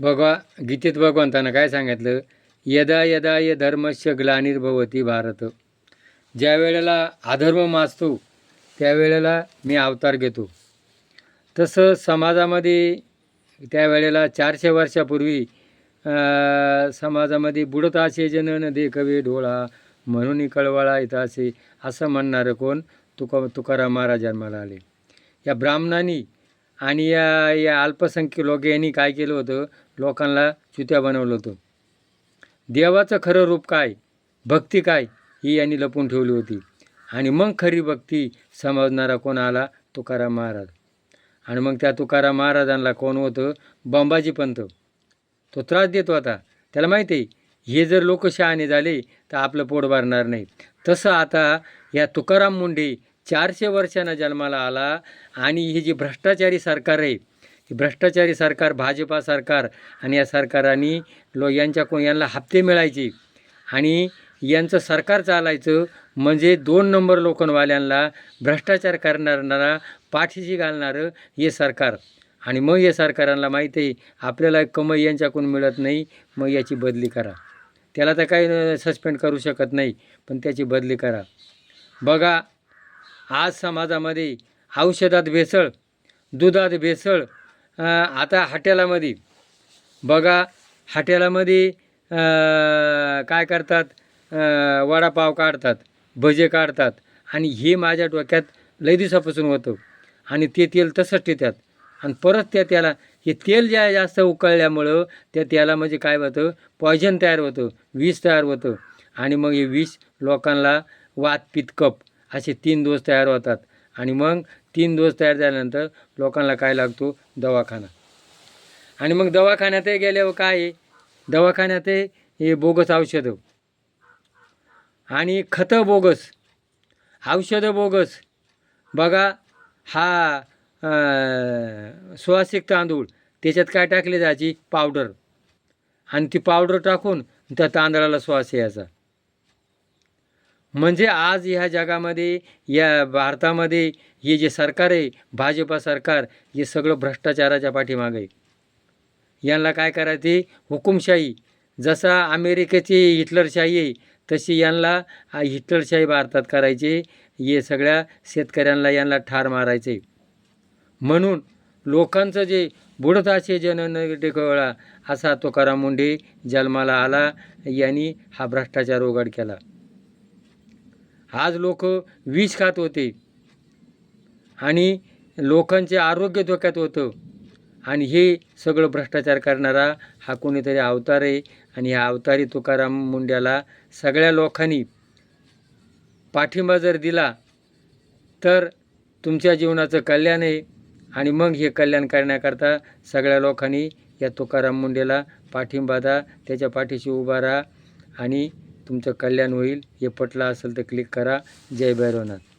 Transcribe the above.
बघा गीतेत भगवंतानं काय सांगितलं, यदा यदा य धर्मस्य ग्लानिर्भवती भारत. ज्या वेळेला अधर्म माजतो त्यावेळेला मी अवतार घेतो. तसं समाजामध्ये त्यावेळेला 400 वर्षापूर्वी समाजामध्ये बुडत असे जन न देखवे डोळा म्हणून कळवळा येत असे असं म्हणणारं कोण? तुकाराम महाराज जन्माला आले. या ब्राह्मणांनी आणि या अल्पसंख्य लोक यांनी काय केलं होतं? लोकांना चुत्या बनवलं होतं. देवाचं खरं रूप काय, भक्ती काय, ही यांनी लपून ठेवली होती. आणि मग खरी भक्ती समजणारा कोण आला? तुकाराम महाराज. आणि मग त्या तुकाराम महाराजांना कोण होतं? बंबाजी पंत. तो त्रास देत होता. त्याला माहिती आहे हे जर लोक शहाणे झाले तर आपलं पोट भरणार नाही. तसं आता या तुकाराम मुंडे 400 वर्षांना जन्माला आला. आणि हे जे भ्रष्टाचारी सरकार आहे, हे भ्रष्टाचारी सरकार, भाजपा सरकार, आणि या सरकारांनी यांना हप्ते मिळायचे आणि यांचं सरकार चालायचं म्हणजे 2 नंबर लोकनवाल्यांना, भ्रष्टाचार करणारा, पाठीशी घालणारं हे सरकार. आणि मग या सरकारांना माहीत आहे आपल्याला कमाई यांच्याकडून मिळत नाही, मग याची बदली करा. त्याला तर काही सस्पेंड करू शकत नाही, पण त्याची बदली करा. बघा आज समाजामध्ये औषधात भेसळ, दुधात भेसळ, आता हॉटेलामध्ये बघा, हॉटेलामध्ये काय करतात? वडापाव काढतात, भजे काढतात. आणि हे माझ्या डोक्यात लई दिवसापासून होतं. आणि ते तेल तसंच ठेवतात आणि परत त्याला हे तेल जास्त उकळल्यामुळं त्या तेला म्हणजे काय होतं? पॉयझन तयार होतं, विष तयार होतं. आणि मग हे विष लोकांना वात, पित्त, कफ असे 3 दोष तयार होतात. आणि मग 3 दोष तयार झाल्यानंतर लोकांना काय लागतो? दवाखाना. आणि मग दवाखान्यात गेल्यावर काय आहे? दवाखान्यात हे बोगस औषधं आणि खतं बोगस, औषधं बोगस. बघा हा सुवासिक तांदूळ, त्याच्यात काय टाकले जायची? पावडर. आणि ती पावडर टाकून त्या तांदळाला श्वास यायचा. म्हणजे आज ह्या जगामध्ये, या भारतामध्ये हे जे सरकार आहे, भाजपा सरकार, हे सगळं भ्रष्टाचाराच्या पाठीमागे आहे. यांना काय करायचे? हुकुमशाही. जसा अमेरिकेची हिटलरशाही आहे तशी यांना हिटलरशाही भारतात करायचे. हे सगळ्या शेतकऱ्यांना यांना ठार मारायचे. म्हणून लोकांचं जे बुडत असे जनन टेकवळा असा तुकाराम मुंडे जन्माला आला. यांनी हा भ्रष्टाचार उघड केला. आज लोक विष खात होते आणि लोकांचे आरोग्य धोक्यात होतं. आणि हे सगळं भ्रष्टाचार करणारा हा कोणीतरी अवतार आहे. आणि ह्या अवतारी तुकाराम मुंड्याला सगळ्या लोकांनी पाठिंबा जर दिला तर तुमच्या जीवनाचं कल्याण आहे. आणि मग हे कल्याण करण्याकरता सगळ्या लोकांनी या तुकाराम मुंडेला पाठिंबा द्या, त्याच्या पाठीशी उभा राहा आणि तुमचं कल्याण होईल. हे पटलं असेल तर क्लिक करा. जय भैरवनाथ.